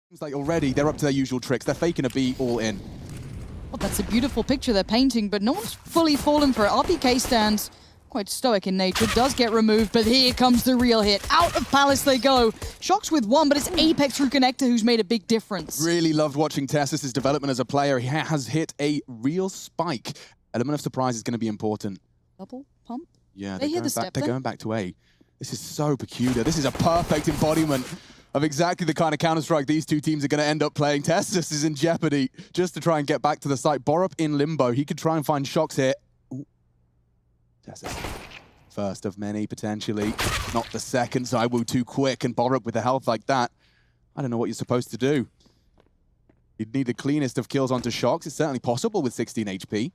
Seems like already they're up to their usual tricks. They're faking a B all in. Well, that's a beautiful picture they're painting, but no one's fully fallen for it. RPK stands quite stoic in nature, does get removed, but here comes the real hit. Out of Palace they go. Shox with one, but it's Apex through Connector who's made a big difference. Really loved watching Tessus' development as a player. He has hit a real spike. Element of surprise is going to be important. Double pump? Yeah, They hear the they're going back to A. This is so peculiar. This is a perfect embodiment of exactly the kind of Counter-Strike these two teams are going to end up playing. Tessus is in jeopardy just to try and get back to the site. Borup in limbo. He could try and find Shox here. Ooh. Tessus. First of many, potentially. Not the second. zywoo too quick, and Borup with a health like that. I don't know what you're supposed to do. You'd need the cleanest of kills onto Shox. It's certainly possible with 16 HP.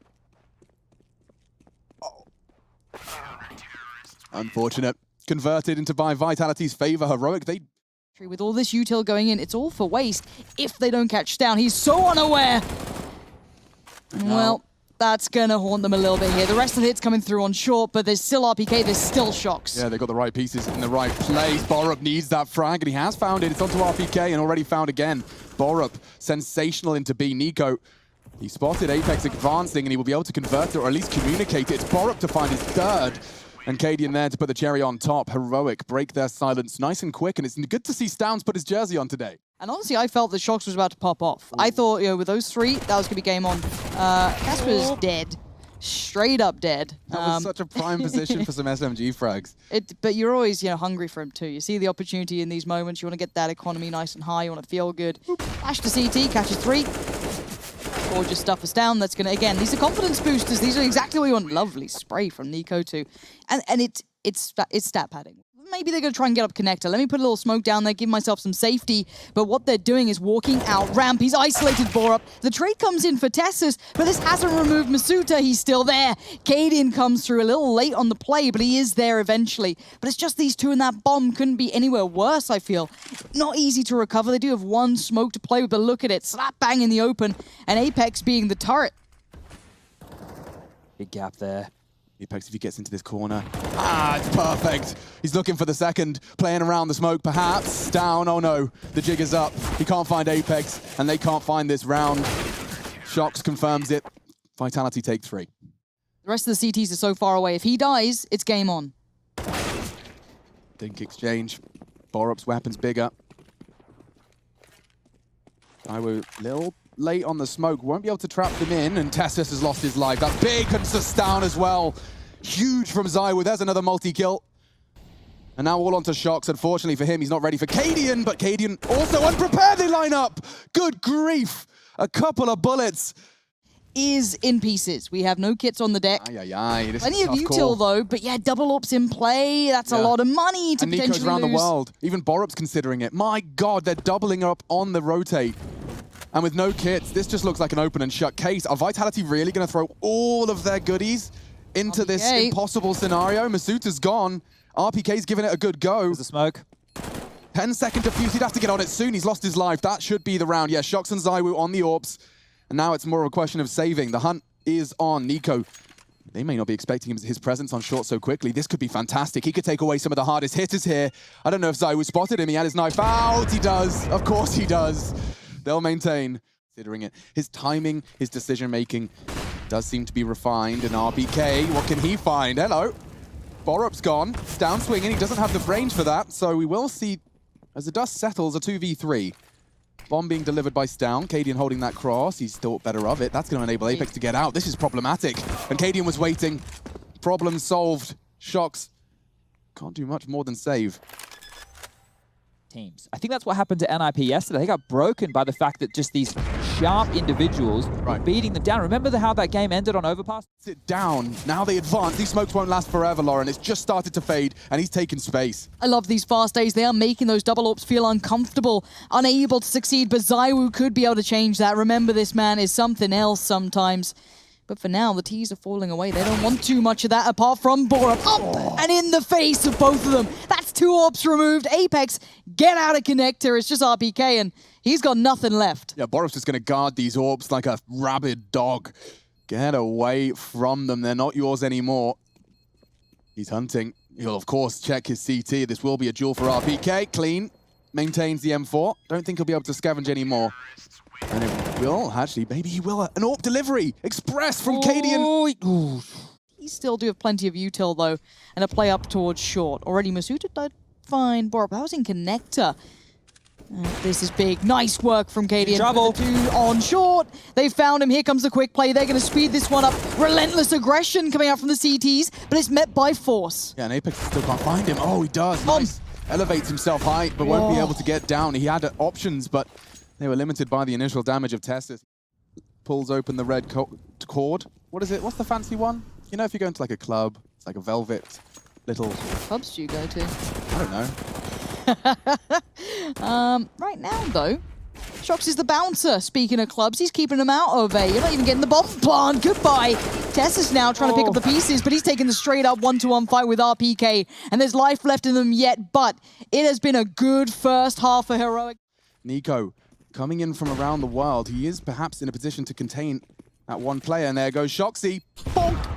Oh. Unfortunate. Converted into by Vitality's favor. Heroic, they... With all this util going in, it's all for waste if they don't catch down. He's so unaware. Well, that's going to haunt them a little bit here. The rest of the hits coming through on short, but there's still RPK, there's still Shox. Yeah, they've got the right pieces in the right place. Borup needs that frag, and he has found it. It's onto RPK and already found again. Borup, sensational into B. niko, he spotted Apex advancing, and he will be able to convert it, or at least communicate it. It's Borup to find his third. And cadiaN there to put the cherry on top. Heroic break their silence nice and quick, and it's good to see Stowns put his jersey on today. And honestly, I felt that Shox was about to pop off. I thought, you know, with those three, that was going to be game on. Casper's dead. Straight up dead. That was such a prime position for some SMG frags. But you're always, you know, hungry for him too. You see the opportunity in these moments. You want to get that economy nice and high. You want to feel good. Flash to CT, catches three. Gorgeous stuff is down. That's going to, again, these are confidence boosters. These are exactly what you want. Lovely spray from niko too. And it's stat padding. Maybe they're going to try and get up Connector. Let me put a little smoke down there, give myself some safety. But what they're doing is walking out ramp. He's isolated Borup. The trade comes in for Tessus, but this hasn't removed masuuta. He's still there. cadiaN comes through a little late on the play, but he is there eventually. But it's just these two, and that bomb couldn't be anywhere worse, I feel. Not easy to recover. They do have one smoke to play with, but look at it. Slap bang in the open, and Apex being the turret. Big gap there. Apex, if he gets into this corner. Ah, it's perfect. He's looking for the second, playing around the smoke, perhaps. Down, oh no, the jig is up. He can't find Apex, and they can't find this round. Shox confirms it. Vitality take 3. The rest of the CTs are so far away. If he dies, it's game on. Dink exchange. Borup's weapon's bigger. zywoo, little late on the smoke, won't be able to trap them in, and Tessus has lost his life. That's big, and down as well. Huge from zywoo. There's another multi-kill. And now all onto Shox. Unfortunately for him, he's not ready for cadiaN, but cadiaN also unprepared. They line up. Good grief. A couple of bullets. Is in pieces. We have no kits on the deck. This Plenty is of a tough util call. though, but yeah, double ops in play. That's a lot of money to and potentially niko's around lose. the world. Even Borup's considering it. My God, they're doubling up on the rotate. And with no kits, this just looks like an open and shut case. Are Vitality really going to throw all of their goodies into this impossible scenario? masuuta's gone. RPK's giving it a good go. There's the smoke. 10-second defuse. He'd have to get on it soon. He's lost his life. That should be the round. Yeah, Shox and zywoo on the AWPs. And now it's more of a question of saving. The hunt is on. niko, they may not be expecting his presence on short so quickly. This could be fantastic. He could take away some of the hardest hitters here. I don't know if zywoo spotted him. He had his knife out. He does. Of course he does. They'll maintain, considering it. His timing, his decision-making does seem to be refined. And RPK, what can he find? Hello. Borup's gone. It's down swinging. He doesn't have the range for that. So we will see, as the dust settles, a 2v3. Bomb being delivered by Stown. cadiaN holding that cross. He's thought better of it. That's going to enable Apex to get out. This is problematic. And cadiaN was waiting. Problem solved. Shox can't do much more than save. Teams. I think that's what happened to NIP yesterday. They got broken by the fact that just these sharp individuals were beating them down. Remember how that game ended on overpass? Sit down. Now they advance. These smokes won't last forever, Lauren. It's just started to fade, and he's taken space. I love these fast days. They are making those double ops feel uncomfortable, unable to succeed, but zywoo could be able to change that. Remember, this man is something else sometimes. But for now, the T's are falling away. They don't want too much of that apart from Borup. Up and in the face of both of them. That's 2 AWPs removed. Apex, get out of Connector. It's just RPK, and he's got nothing left. Yeah, Borup's just going to guard these AWPs like a rabid dog. Get away from them. They're not yours anymore. He's hunting. He'll, of course, check his CT. This will be a duel for RPK. Clean. maintains the M4. Don't think he'll be able to scavenge anymore. And it will, actually, maybe he will. An AWP delivery, express from Cadian. He still do have plenty of util, though, and a play up towards short. Already Masuta died fine. Borup, that was in connector. This is big. Nice work from Cadian. Trouble. Two on short. They found him. Here comes the quick play. They're going to speed this one up. Relentless aggression coming out from the CTs, but it's met by force. Yeah, and Apex still can't find him. Oh, he does. Nice. Elevates himself high, but won't be able to get down. He had options, but they were limited by the initial damage of Tessus. Pulls open the red cord. What is it? What's the fancy one? You know, if you go into like a club, it's like a velvet little... Clubs do you go to? I don't know. Right now, though, Shox is the bouncer. Speaking of clubs, he's keeping them out of A. You're not even getting the bomb plant. Goodbye. Tess is now trying to pick up the pieces, but he's taking the straight-up one-to-one fight with RPK, and there's life left in them yet, but it has been a good first half for Heroic. niko coming in from around the world. He is perhaps in a position to contain that one player, and there goes Shoxy. Bonk!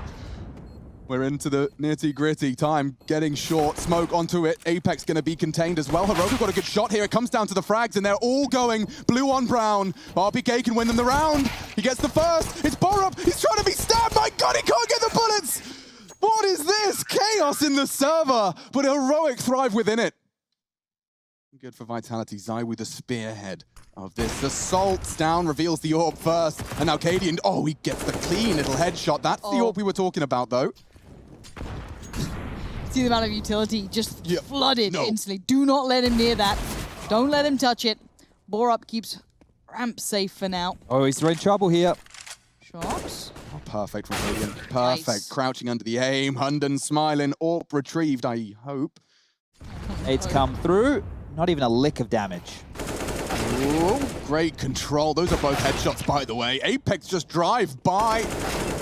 We're into the nitty-gritty time, getting short, smoke onto it. Apex gonna be contained as well. Heroic got a good shot here. It comes down to the frags, and they're all going blue on brown. RPK can win them the round. He gets the first. It's Borup. He's trying to be stabbed. My God, he can't get the bullets. What is this? Chaos in the server, but Heroic thrive within it. Good for Vitality. zywoo, the spearhead of this. Assaults down, reveals the AWP first. And now Cadian, oh, he gets the clean little headshot. That's the AWP we were talking about, though. See the amount of utility just flooded instantly. Do not let him near that. Don't let him touch it. Borup keeps ramp safe for now. Oh, he's in trouble here. Shox. Oh, perfect from Cadian. Perfect. Nice. Crouching under the aim. Hunden smiling. AWP retrieved, I hope. It's come through. Not even a lick of damage. Ooh, great control. Those are both headshots, by the way. Apex just drive by.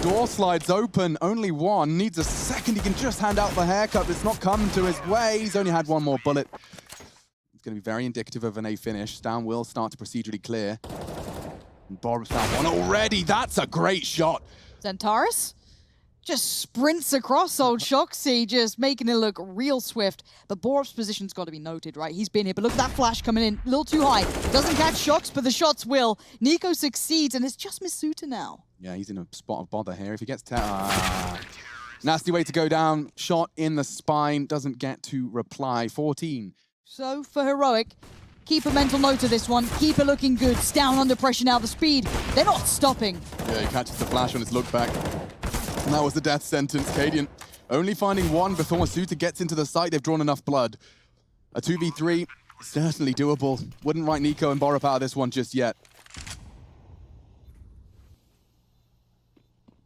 Door slides open. Only one. Needs a second. He can just hand out the haircut. It's not come to his way. He's only had one more bullet. It's going to be very indicative of an A finish. Down will start to procedurally clear. And Borup's found one already. That's a great shot. Zentaris just sprints across old Shoxy, just making it look real swift. But Borup's position's got to be noted, right? He's been here, but look at that flash coming in. A little too high. Doesn't catch Shox, but the shots will. niko succeeds, and it's just Masuta now. Yeah, he's in a spot of bother here. If he gets nasty way to go down. Shot in the spine. Doesn't get to reply. 14. So for Heroic, keep a mental note of this one. Keep it looking good. It's down under pressure now. The speed, they're not stopping. Yeah, he catches the flash on his look back. And that was the death sentence. Cadian only finding one before Masuta gets into the site. They've drawn enough blood. A 2v3, certainly doable. Wouldn't write niko and Borup out of this one just yet.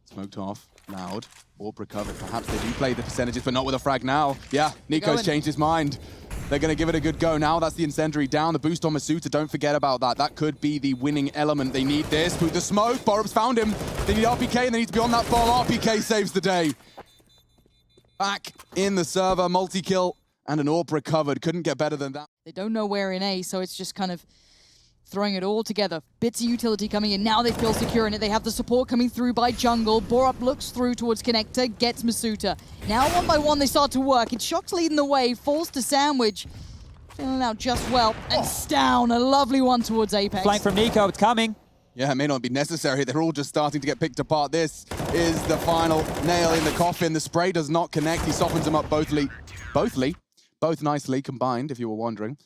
Smoked off, loud, AWP recovered. Perhaps they do play the percentages, but not with a frag now. Yeah, niko's changed his mind. They're going to give it a good go now. That's the incendiary down. The boost on Masuta, don't forget about that. That could be the winning element. They need this. Through the smoke, Borup's found him. They need RPK, and they need to be on that ball. RPK saves the day. Back in the server, multi-kill, and an AWP recovered. Couldn't get better than that. They don't know where in A, so it's just kind of throwing it all together. Bits of utility coming in. Now they feel secure in it. They have the support coming through by jungle. Borup looks through towards connector, gets Masuta. Now one by one they start to work. It's Shox leading the way, falls to sandwich. Filling out just well. And down, a lovely one towards Apex. Flank from niko, it's coming. Yeah, it may not be necessary. They're all just starting to get picked apart. This is the final nail in the coffin. The spray does not connect. He softens them up both nicely combined, if you were wondering.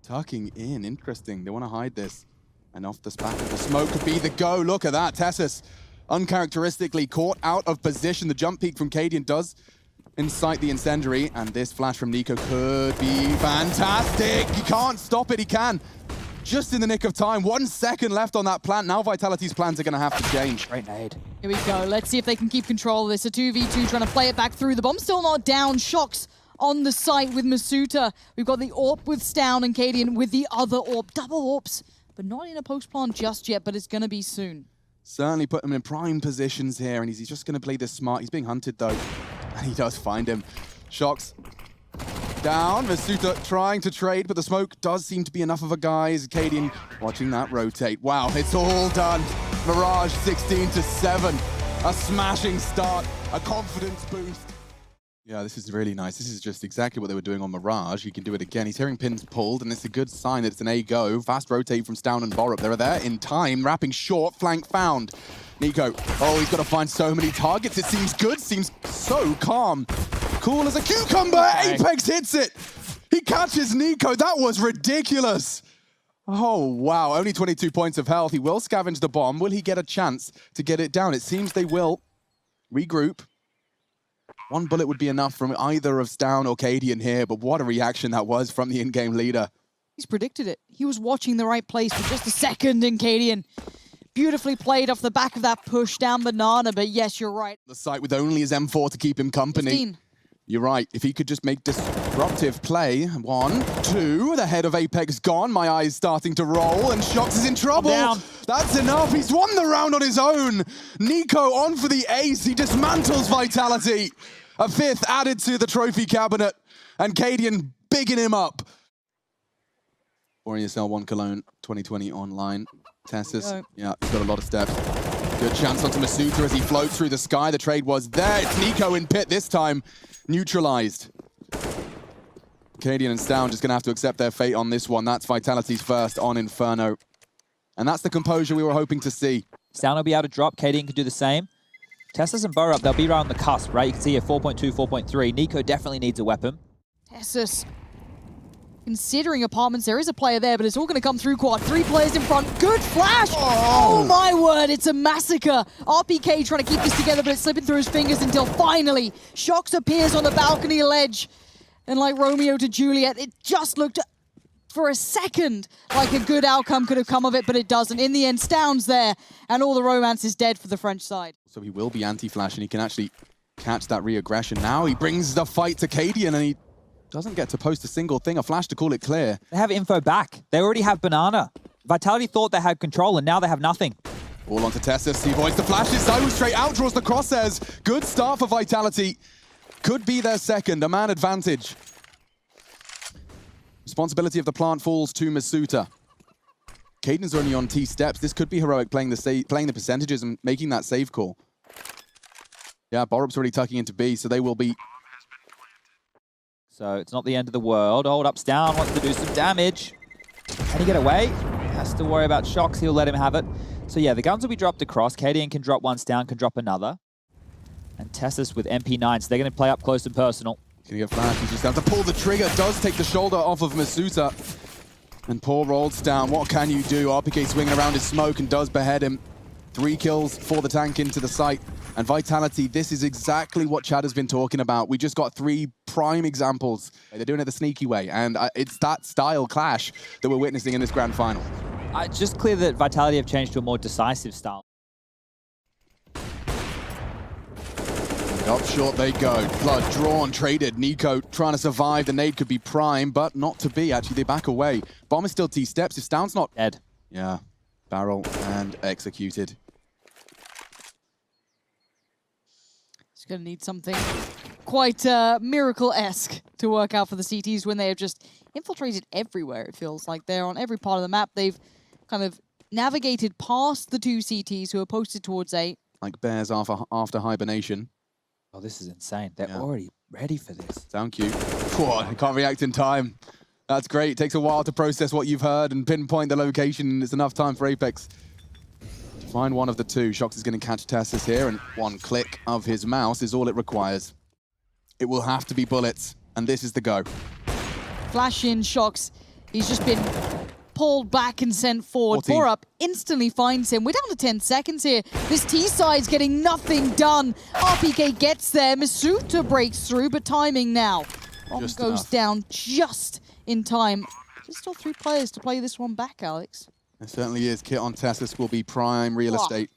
Tucking in, interesting. They want to hide this. And off the back of the smoke could be the go. Look at that. Tessus, uncharacteristically caught out of position. The jump peek from Cadian does incite the incendiary. And this flash from niko could be fantastic. He can't stop it. He can. Just in the nick of time. 1 second left on that plant. Now Vitality's plans are going to have to change. Great nade. Here we go. Let's see if they can keep control of this. A 2v2 trying to play it back through. The bomb's still not down. Shox on the site with Masuta. We've got the AWP with Stown and Cadian with the other AWP. Double AWPs, but not in a post plant just yet, but it's going to be soon. Certainly put him in prime positions here, and he's just going to play this smart. He's being hunted, though, and he does find him. Shox down. Masuta trying to trade, but the smoke does seem to be enough of a guise. Cadian watching that rotate. Wow, it's all done. Mirage 16-7. A smashing start, a confidence boost. Yeah, this is really nice. This is just exactly what they were doing on Mirage. He can do it again. He's hearing pins pulled, and it's a good sign that it's an A go. Fast rotate from Stown and Borup. They're there in time, wrapping short, flank found. niko, oh, he's got to find so many targets. It seems good, seems so calm. Cool as a cucumber. Okay. Apex hits it. He catches niko. That was ridiculous. Oh, wow. Only 22 points of health. He will scavenge the bomb. Will he get a chance to get it down? It seems they will. Regroup. One bullet would be enough from either of Stown or Cadian here, but what a reaction that was from the in-game leader. He's predicted it. He was watching the right place for just a second in Cadian. Beautifully played off the back of that push down banana, but yes, you're right. The site with only his M4 to keep him company. 15. You're right. If he could just make disruptive play. 1, 2, the head of Apex gone. My eye's starting to roll, and Shox is in trouble. Down. That's enough. He's won the round on his own. niko on for the ace. He dismantles Vitality. A 5th added to the trophy cabinet, and Cadian bigging him up. Or ESL 1 Cologne 2020 online. Tessus, yeah, he's got a lot of steps. Good chance onto masuta as he floats through the sky. The trade was there. It's niko in pit this time. Neutralized. Cadian and Stown just going to have to accept their fate on this one. That's Vitality's first on Inferno. And that's the composure we were hoping to see. Stown will be able to drop. Cadian can do the same. Tessus and Borup, they'll be around the cusp, right? You can see here 4.2, 4.3. niko definitely needs a weapon. Tessus. Considering apartments, there is a player there, but it's all going to come through quad. 3 players in front. Good flash! Oh my word, it's a massacre. RPK trying to keep this together, but it's slipping through his fingers until finally Shox appears on the balcony ledge. And like Romeo to Juliet, it just looked for a second like a good outcome could have come of it, but it doesn't. In the end, Stown's there, and all the romance is dead for the French side. So he will be anti-flash, and he can actually catch that re-aggression. Now he brings the fight to Cadian, and he doesn't get to post a single thing, a flash to call it clear. They have info back. They already have banana. Vitality thought they had control, and now they have nothing. All onto Tessus. He avoids the flashes. zywoo straight out, draws the crosshairs. Good start for Vitality. Could be their second, a man advantage. Responsibility of the plant falls to masuta. Cadian's only on T steps. This could be heroic playing the percentages and making that save call. Yeah, Borup's already tucking into B, so they will be. So it's not the end of the world. Hold up, Stown wants to do some damage. Can he get away? Has to worry about Shox. He'll let him have it. So yeah, the guns will be dropped across. Cadian can drop one, Stown can drop another. And Tessus with MP9, so they're going to play up close and personal. Can he get flash? He just has to pull the trigger. Does take the shoulder off of masuta. And poor Rolls down. What can you do? RPK swinging around his smoke and does behead him. 3 kills for the tank into the site. And Vitality, this is exactly what Chad has been talking about. We just got 3 prime examples. They're doing it the sneaky way. And it's that style clash that we're witnessing in this grand final. It's just clear that Vitality have changed to a more decisive style. Up short they go. Blood drawn, traded. niko trying to survive. The nade could be prime, but not to be. Actually, they back away. Bomb is still T steps. If Stown's not dead. Yeah. Barrel and executed. He's going to need something quite miracle-esque to work out for the CTs when they have just infiltrated everywhere, it feels like. They're on every part of the map. They've kind of navigated past the 2 CTs who are posted towards A. Like bears after hibernation. Oh, this is insane. They're already ready for this. Sound cue. I can't react in time. That's great. It takes a while to process what you've heard and pinpoint the location, and it's enough time for Apex to find one of the 2. Shox is going to catch Tessus here, and 1 click of his mouse is all it requires. It will have to be bullets, and this is the go. Flash in Shox. He's just been pulled back and sent forward. Borup instantly finds him. We're down to 10 seconds here. This T-side's getting nothing done. RPK gets there. masuta breaks through, but timing now. Bomb goes down just in time. There's still 3 players to play this one back, Alex. It certainly is. Kit on Tessus will be prime real estate.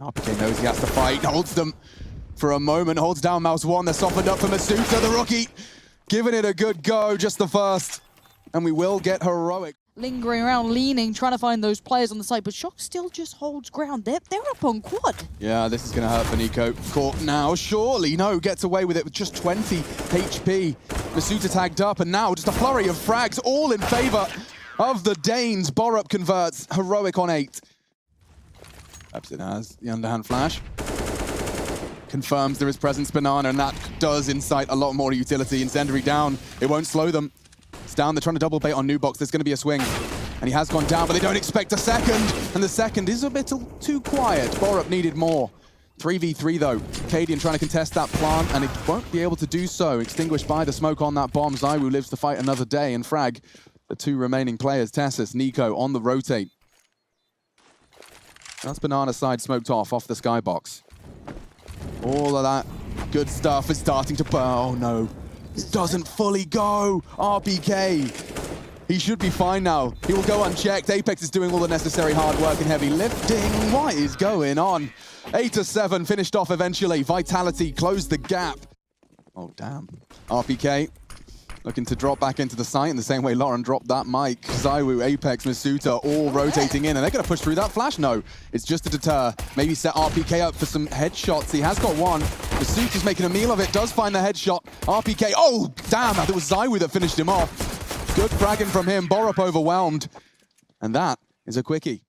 RPK knows he has to fight. Holds them for a moment. Holds down mouse 1. They're softened up for masuta, the rookie. Giving it a good go, just the first. And we will get heroic. Lingering around, leaning, trying to find those players on the side, but Shox still just holds ground. They're up on quad. Yeah, this is going to hurt for niko. Caught now, surely. No, gets away with it with just 20 HP. masuta tagged up, and now just a flurry of frags, all in favor of the Danes. Borup converts, heroic on 8. Perhaps it has the underhand flash. confirms there is presence Banana, and that does incite a lot more utility. Incendiary down. It won't slow them. It's down. They're trying to double bait on Nubox. There's going to be a swing. And he has gone down, but they don't expect a second. And the second is a bit too quiet. Borup needed more. 3v3 though. Cadian trying to contest that plant, and it won't be able to do so. Extinguished by the smoke on that bomb. zywoo lives to fight another day, and frag the two remaining players. Tessus, niko on the rotate. That's Banana side smoked off the skybox. All of that good stuff is starting to burn. Oh no, it doesn't fully go. RPK. He should be fine now. He will go unchecked. Apex is doing all the necessary hard work and heavy lifting. What is going on? 8-7 finished off eventually. Vitality closed the gap. Oh, damn. RPK looking to drop back into the site in the same way Lauren dropped that mic. zywoo, Apex, masuuta all rotating in, and they're going to push through that flash. No, it's just a deter. Maybe set RPK up for some headshots. He has got one. masuuta's making a meal of it. Does find the headshot. RPK. Oh, damn. It was zywoo that finished him off. Good fragging from him. Borup overwhelmed. And that is a quickie.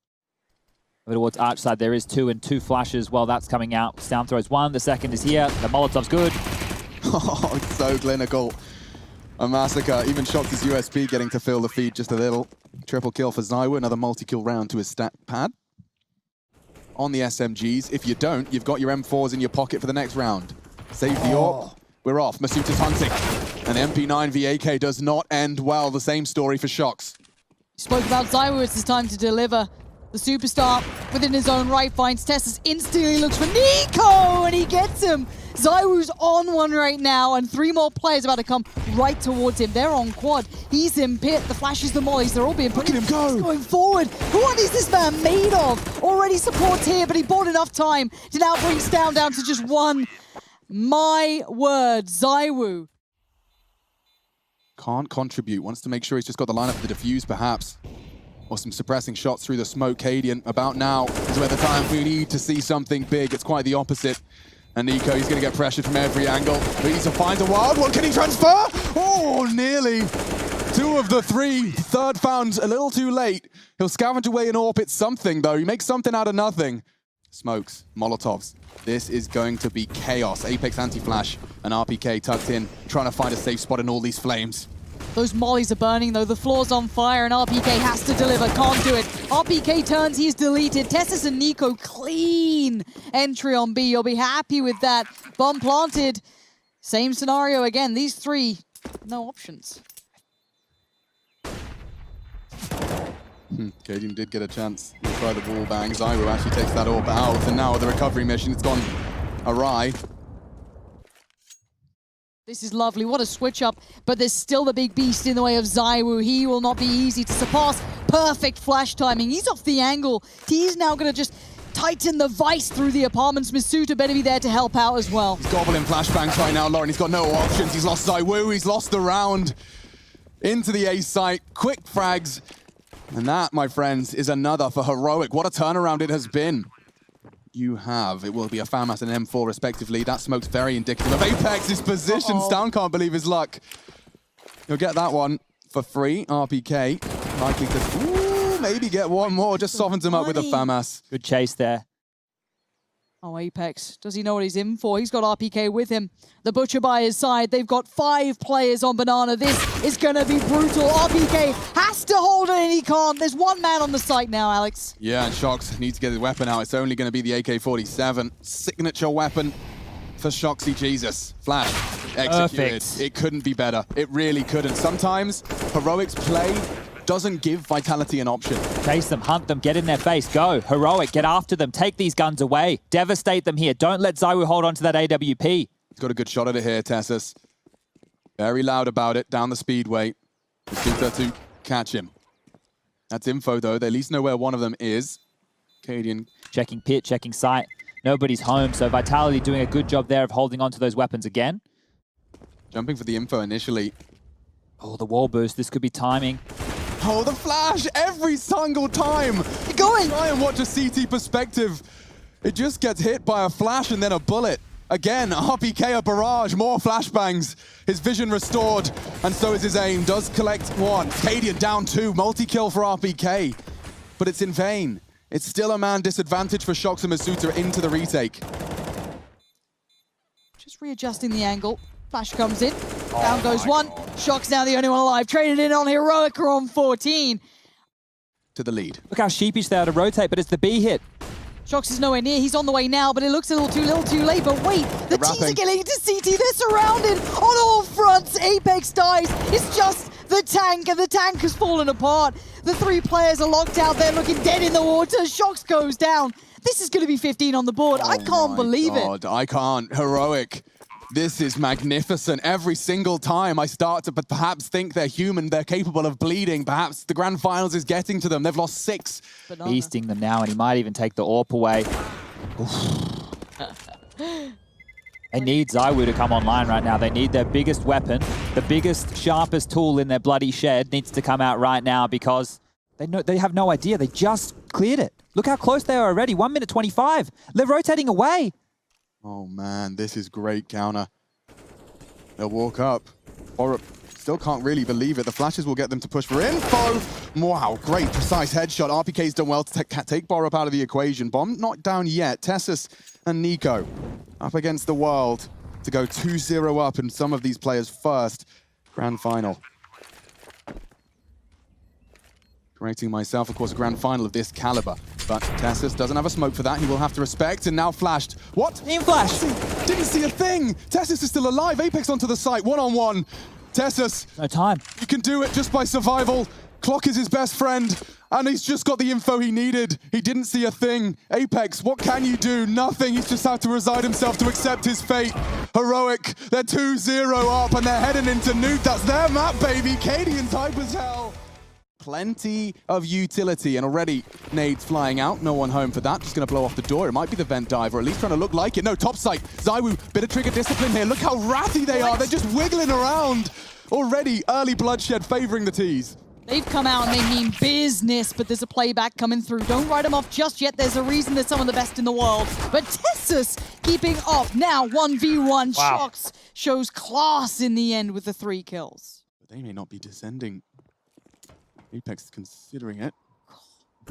Over towards Arch side, there is 2 and 2 flashes while that's coming out. Down throws 1, the second is here. The Molotov's good. Oh, it's so clinical. A massacre. Even Shox's USP getting to fill the feed just a little. Triple kill for zywoo. Another multi-kill round to his stat pad. On the SMGs. If you don't, you've got your M4s in your pocket for the next round. Save the AWP. We're off. masuuta's hunting. And MP9 VAK does not end well. The same story for Shox. Spoke about zywoo. It's his time to deliver. The superstar, within his own right, finds Tessus, instantly looks for niko, and he gets him. zywoo's on one right now, and 3 more players about to come right towards him. They're on quad. He's in pit. The flashes, the mollies, they're all being put in. Look at him go. He's going forward. What is this man made of? Already supports here, but he bought enough time to now bring Stown down to just 1. My word, zywoo. Can't contribute. Wants to make sure he's just got the lineup for the defuse, perhaps. Or some suppressing shots through the smoke. Cadian, about now is where the time we need to see something big. It's quite the opposite. And niko, he's going to get pressured from every angle. He needs to find a wild one. Can he transfer? Oh, nearly. 2 of the 3. Third found a little too late. He'll scavenge away an AWP. It's something, though. He makes something out of nothing. Smokes, Molotovs. This is going to be chaos. Apex anti-flash and RPK tucked in, trying to find a safe spot in all these flames. Those mollies are burning though, the floor's on fire and RPK has to deliver, can't do it. RPK turns, he's deleted. Tessus and niko, clean entry on B. You'll be happy with that. Bomb planted. Same scenario again, these 3, no options. Cadian did get a chance to try the wall bang. zywoo actually takes that AWP out, and now the recovery mission, it's gone awry. This is lovely, what a switch up, but there's still the big beast in the way of zywoo. He will not be easy to surpass. Perfect flash timing, he's off the angle. He's now gonna just tighten the vice through the apartments. masuuta better be there to help out as well. He's gobbling flashbangs right now, Lauren. He's got no options. He's lost zywoo, he's lost the round. Into the A site, quick frags. And that, my friends, is another for Heroic. What a turnaround it has been. You have, it will be a FAMAS and an M4 respectively. That smoke's very indicative of Apex's position. Stown can't believe his luck. He'll get that one for free. RPK likely to maybe get one more. Just softens him up with a FAMAS. Good chase there. Oh, Apex, does he know what he's in for? He's got RPK with him. The Butcher by his side. They've got 5 players on Banana. This is going to be brutal. RPK has to hold it and he can't. There's 1 man on the site now, Alex. Yeah, and Shox needs to get his weapon out. It's only going to be the AK-47. Signature weapon for Shoxy Jesus. Flash. Executed. Perfect. It couldn't be better. It really couldn't. Sometimes Heroic's play doesn't give Vitality an option. Chase them, hunt them, get in their face, go. Heroic, get after them, take these guns away. Devastate them here. Don't let zywoo hold on to that AWP. He's got a good shot at it here, Tessus. Very loud about it, down the speedway. masuuta to catch him. That's info, though. They at least know where one of them is. Cadian. Checking pit, checking site. Nobody's home, so Vitality doing a good job there of holding on to those weapons again. Jumping for the info initially. Oh, the wall boost. This could be timing. Oh, the flash! Every single time! You're going! Try and watch a CT perspective. It just gets hit by a flash and then a bullet. Again, RPK a barrage, more flashbangs. His vision restored, and so is his aim. Does collect 1. Cadian down 2. Multi-kill for RPK. But it's in vain. It's still a man disadvantage for Shox and masuuta into the retake. readjusting the angle. Flash comes in. Down goes one. Shock's now the only one alive. Traded in on Heroic on 14. To the lead. Look how sheepish they are to rotate, but it's the B hit. Shox is nowhere near. He's on the way now, but it looks a little too late. But wait, the T's are getting into CT. They're surrounded on all fronts. Apex dies. It's just the tank, and the tank has fallen apart. The 3 players are locked out there looking dead in the water. Shox goes down. This is going to be 15 on the board. I can't believe it. I can't. Heroic. This is magnificent. Every single time I start to perhaps think they're human, they're capable of bleeding. Perhaps the grand finals is getting to them. They've lost 6. Beasting them now, and he might even take the AWP away. They need zywoo to come online right now. They need their biggest weapon, the biggest, sharpest tool in their bloody shed needs to come out right now because they have no idea. They just cleared it. Look how close they are already. 1 minute 25. They're rotating away. Oh man, this is great counter. They'll walk up. Borup still can't really believe it. The flashes will get them to push for info. Wow, great precise headshot. RPK's done well to take Borup out of the equation. Bomb not down yet. Tessus and niko up against the world to go 2-0 up in some of these players' first grand final. Correcting myself, of course, a grand final of this caliber. But Tessus doesn't have a smoke for that. He will have to respect, and now flashed. What? Team flash. Didn't see a thing. Tessus is still alive. Apex onto the site, one-on-one. Tessus. No time. You can do it just by survival. Clock is his best friend, and he's just got the info he needed. He didn't see a thing. Apex, what can you do? Nothing. He's just had to resign himself to accept his fate. Heroic, they're 2-0 up, and they're heading into Nuke. That's their map, baby. Cadian's hype as hell. Plenty of utility, and already nades flying out. No one home for that. Just going to blow off the door. It might be the vent dive, or at least trying to look like it. No, top site. zywoo, bit of trigger discipline here. Look how ratty they are. They're just wiggling around. Already early bloodshed favoring the T's. They've come out and they mean business, but there's a playback coming through. Don't write them off just yet. There's a reason they're some of the best in the world. But Tessus keeping off. Now 1v1. Wow. Shox shows class in the end with the 3 kills. But they may not be descending. Apex is considering it.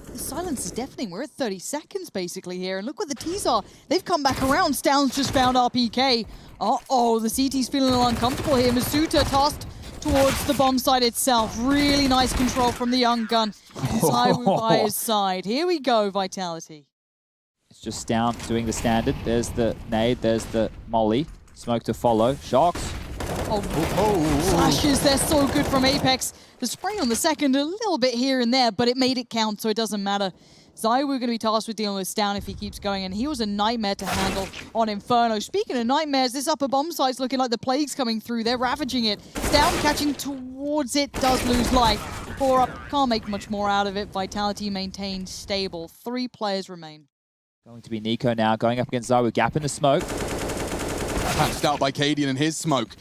The silence is deafening. We're at 30 seconds basically here. And look where the T's are. They've come back around. Stoun's just found RPK. Uh-oh, the CT's feeling a little uncomfortable here. Masuta tossed towards the bomb site itself. Really nice control from the young gun. zywoo by his side. Here we go, Vitality. It's just down doing the standard. There's the nade, there's the molly. Smoke to follow. Shox. Flashes, they're so good from Apex. The spray on the second, a little bit here and there, but it made it count, so it doesn't matter. zywoo going to be tasked with dealing with Stoun if he keeps going, and he was a nightmare to handle on Inferno. Speaking of nightmares, this upper bomb site's looking like the plague's coming through. They're ravaging it. Stoun catching towards it, does lose life. 4 up, can't make much more out of it. Vitality maintained stable. 3 players remain. Going to be niko now, going up against zywoo. Gap in the smoke. Patched out by Cadian and his smoke.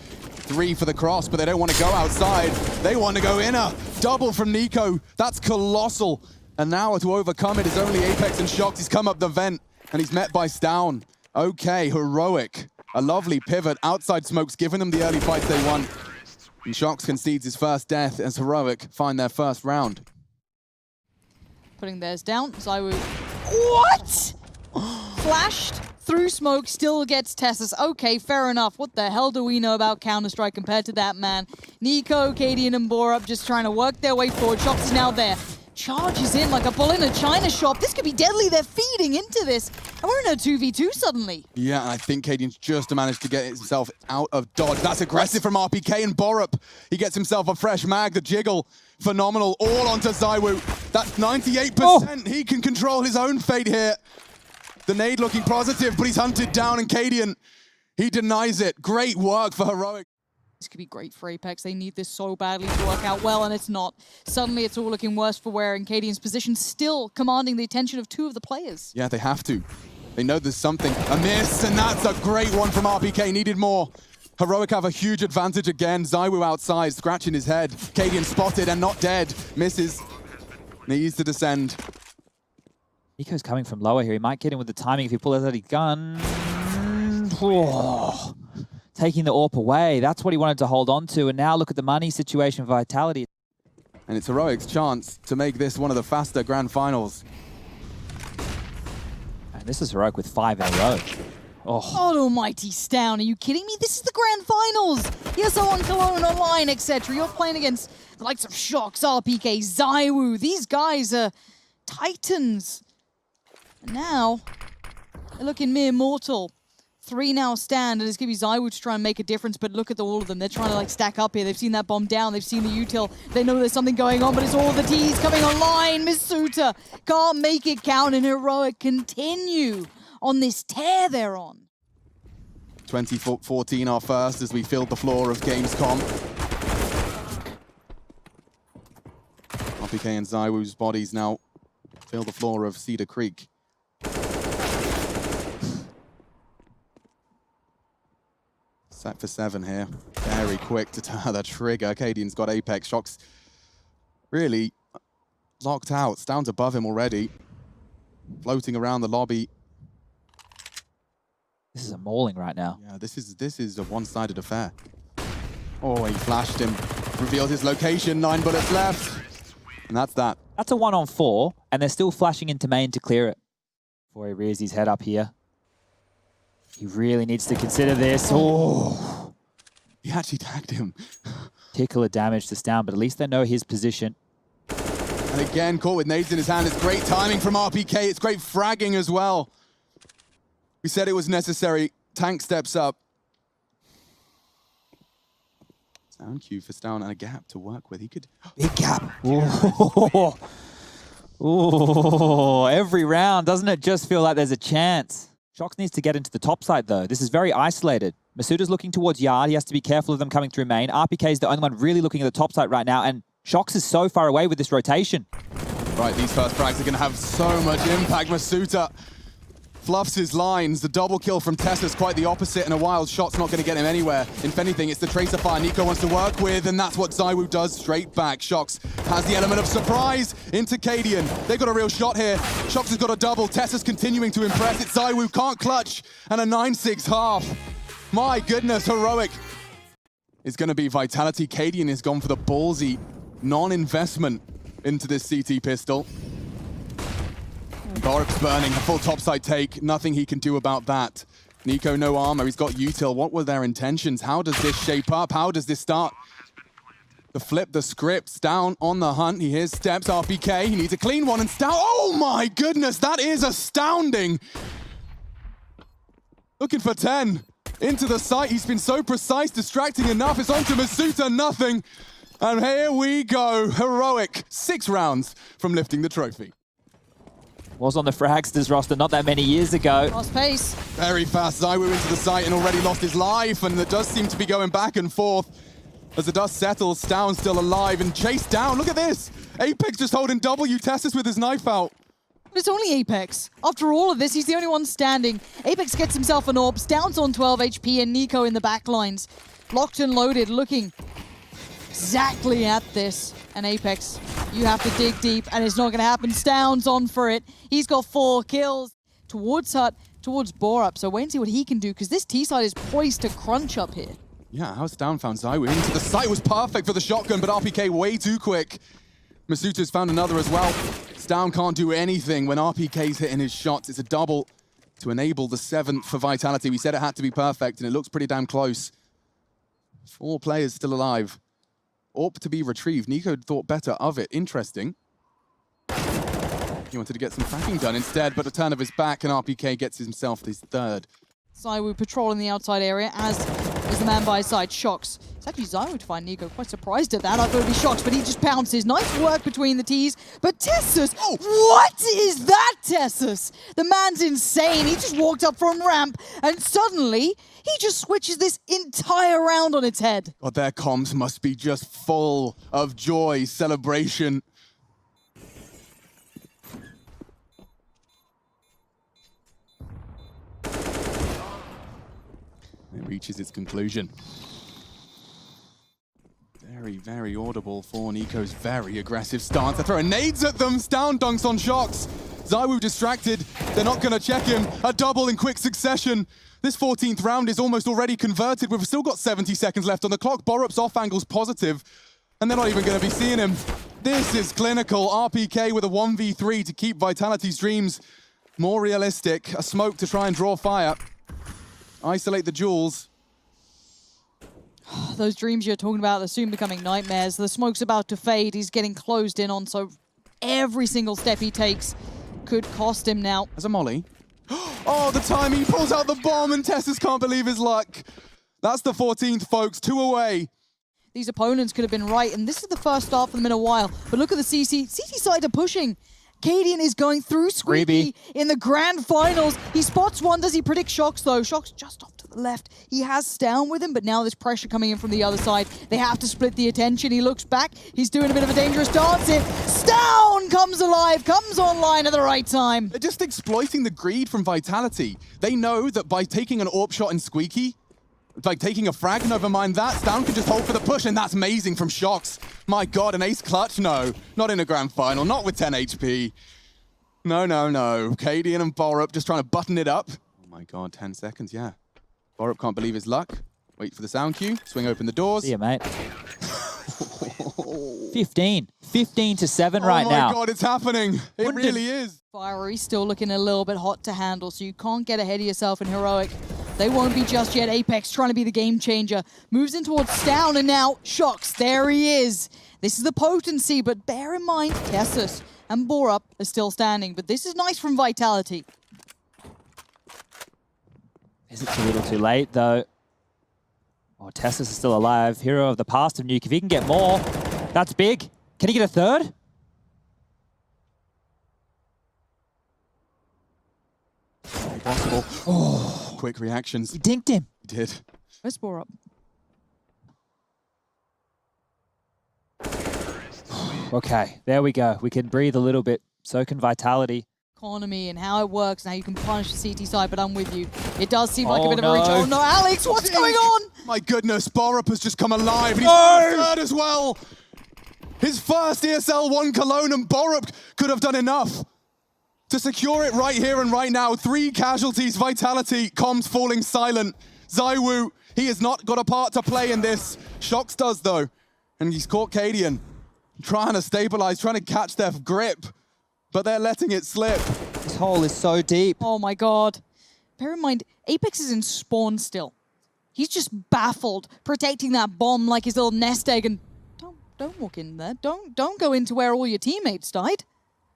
3 for the cross, but they don't want to go outside. They want to go inner. Double from niko. That's colossal. And now to overcome it is only Apex and Shox. He's come up the vent, and he's met by Stoun. Okay, Heroic. A lovely pivot. Outside smoke's given them the early fights they want. And Shox concedes his first death as Heroic find their first round. Putting theirs down. zywoo. What? Flashed through smoke, still gets Tessus. Okay, fair enough. What the hell do we know about Counter-Strike compared to that man? niko, Cadian, and Borup just trying to work their way forward. Shox is now there. Charges in like a bull in a china shop. This could be deadly. They're feeding into this. And we're in a 2v2 suddenly. Yeah, and I think Cadian's just managed to get himself out of dodge. That's aggressive from RPK, and Borup. He gets himself a fresh mag. The jiggle, phenomenal. All onto zywoo. That's 98%. Oh. He can control his own fate here. The nade looking positive, but he's hunted down, and Cadian, he denies it. Great work for Heroic. This could be great for Apex. They need this so badly to work out well, and it's not. Suddenly, it's all looking worse for wear, and Cadian's position still commanding the attention of 2 of the players. Yeah, they have to. They know there's something amiss, and that's a great one from RPK. Needed more. Heroic have a huge advantage again. zywoo outside, scratching his head. Cadian spotted and not dead. Misses. Needs to descend. niko's coming from lower here. He might get in with the timing if he pulls out his gun. Oh. Taking the AWP away. That's what he wanted to hold on to. And now look at the money situation for Vitality. And it's Heroic's chance to make this one of the faster grand finals. And this is Heroic with 5 in a row. Oh. God almighty, Stown, are you kidding me? This is the grand finals! ESL on Cologne online, etc. You're playing against the likes of Shox, RPK, zywoo. These guys are titans. And now, they're looking mere mortal. 3 now stand, and it's going to be zywoo to try and make a difference, but look at all of them. They're trying to like stack up here. They've seen that bomb down. They've seen the util. They know there's something going on, but it's all the T's coming online. Masuta can't make it count, and Heroic continue on this tear they're on. 2014 our first as we filled the floor of Gamescom. RPK and zywoo's bodies now fill the floor of Cedar Creek. Set for 7 here. Very quick to turn the trigger. Cadian's got Apex. Shox really locked out. Stown's above him already. Floating around the lobby. This is a mauling right now. Yeah, this is a one-sided affair. Oh, he flashed him. Revealed his location. 9 bullets left. And that's that. That's a 1-on-4, and they're still flashing into main to clear it. Before he rears his head up here. He really needs to consider this. Oh! He actually tagged him. Tickler damage to Stown, but at least they know his position. And again, caught with nades in his hand. It's great timing from RPK. It's great fragging as well. We said it was necessary. Tank steps up. Sound cue for Stown and a gap to work with. He could... Big gap. Ooh. Ooh. Every round, doesn't it just feel like there's a chance? Shox needs to get into the top side, though. This is very isolated. Masuta's looking towards Yard. He has to be careful of them coming through main. RPK is the only one really looking at the top side right now, and Shox is so far away with this rotation. Right, these first frags are going to have so much impact. Masuta fluffs his lines. The double kill from Tessa's quite the opposite, and a wild shot's not going to get him anywhere. If anything, it's the tracer fire niko wants to work with, and that's what zywoo does straight back. Shox has the element of surprise into Cadian. They've got a real shot here. Shox has got a double. Tessa's continuing to impress. It's zywoo, can't clutch, and a 9-6 half. My goodness, Heroic is going to be Vitality. Cadian has gone for the ballsy non-investment into this CT pistol. Gorp's burning, a full topside take. Nothing he can do about that. niko, no armor. He's got util. What were their intentions? How does this shape up? How does this start? The flip, the scripts, down on the hunt. He hears steps, RPK. He needs a clean one, and Stown. Oh my goodness, that is astounding. Looking for 10. Into the site. He's been so precise, distracting enough. It's onto Masuta, nothing. And here we go. Heroic. 6 rounds from lifting the trophy. Was on the Fragsters roster not that many years ago. Fast pace. Very fast. zywoo into the site and already lost his life, and it does seem to be going back and forth. As the dust settles, Stown still alive and chased down. Look at this. Apex just holding W. Tessus with his knife out. But it's only Apex. After all of this, he's the only one standing. Apex gets himself an AWP. Stown's on 12 HP, and niko in the back lines. Locked and loaded, looking exactly at this. And Apex, you have to dig deep, and it's not going to happen. Stown's on for it. He's got 4 kills. Towards Hut, towards Borup. So wait and see what he can do, because this T-side is poised to crunch up here. Yeah, how Stown found zywoo into the site was perfect for the shotgun, but RPK way too quick. Masuta's found another as well. Stown can't do anything when RPK's hitting his shots. It's a double to enable the 7th for Vitality. We said it had to be perfect, and it looks pretty damn close. 4 players still alive. AWP to be retrieved. niko thought better of it. Interesting. He wanted to get some fracking done instead, but a turn of his back, and RPK gets himself his 3rd. zywoo patrolling the outside area, as is the man by his side, Shox. It's actually zywoo to find niko. Quite surprised at that. I thought it would be Shox, but he just pounces. Nice work between the T's. But Tessus, what is that, Tessus? The man's insane. He just walked up from ramp, and suddenly he just switches this entire round on its head. God, their comms must be just full of joy, celebration. It reaches its conclusion. Very, very audible for niko's very aggressive stance. They're throwing nades at them. Stown dunks on Shox. zywoo distracted. They're not going to check him. A double in quick succession. This 14th round is almost already converted. We've still got 70 seconds left on the clock. Borup's off angle's positive, and they're not even going to be seeing him. This is clinical. RPK with a 1v3 to keep Vitality's dreams more realistic. A smoke to try and draw fire. isolate the jewels. Those dreams you're talking about are soon becoming nightmares. The smoke's about to fade. He's getting closed in on, so every single step he takes could cost him now. As a molly. Oh, the timing. He pulls out the bomb and Tessus can't believe his luck. That's the 14th, folks. 2 away. These opponents could have been right, and this is the first start for them in a while. But look at the CT side are pushing. Cadian is going through Squeaky in the grand finals. He spots one. Does he predict Shox, though? Shox just off to the left. He has Stown with him, but now there's pressure coming in from the other side. They have to split the attention. He looks back. He's doing a bit of a dangerous dance here. Stown comes alive, comes online at the right time. They're just exploiting the greed from Vitality. They know that by taking an AWP shot in Squeaky, by taking a frag, never mind that, Stown can just hold for the push, and that's amazing from Shox. My God, an ace clutch? No, not in a grand final, not with 10 HP. No, no, no. Cadian and Borup just trying to button it up. Oh my God, 10 seconds, yeah. Borup can't believe his luck. Wait for the sound cue, swing open the doors. See ya, mate. 15 to 7 right now. Oh my God, it's happening. It really is. Fiery still looking a little bit hot to handle, so you can't get ahead of yourself in Heroic. They won't be just yet. Apex trying to be the game changer. Moves in towards Stown, and now Shox. There he is. This is the potency, but bear in mind, Tessus and Borup are still standing. But this is nice from Vitality. Is it too little too late, though? Oh, Tessus is still alive. Hero of the past of Nuke. If he can get more, that's big. Can he get a third? Impossible. Oh, quick reactions. He dinked him. He did. Where's Borup? Okay, there we go. We can breathe a little bit. So can Vitality. Economy and how it works, and how you can punish the CT side, but I'm with you. It does seem like a bit of a no. reach. Oh no, Alex, what's going on? My goodness, Borup has just come alive, and he's third as well. His first ESL 1 Cologne, and Borup could have done enough to secure it right here and right now. 3 casualties, Vitality, comms falling silent. zywoo, he has not got a part to play in this. Shox does though, and he's caught Cadian. Trying to stabilize, trying to catch their grip, but they're letting it slip. This hole is so deep. Oh my God. Bear in mind, Apex is in spawn still. He's just baffled, protecting that bomb like his little nest egg, and don't walk in there. Don't go into where all your teammates died.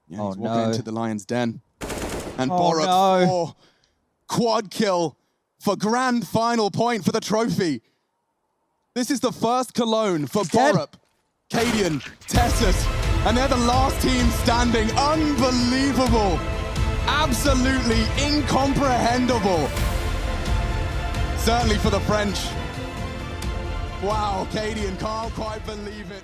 Yeah, he's walking into the lion's den. And Oh, Borup, no. for quad kill for grand final point for the trophy. This is the first Cologne for dead. Borup, Cadian, Tessus, and they're the last team standing. Unbelievable. Absolutely incomprehensible. Certainly for the French. Wow, Cadian can't quite believe it.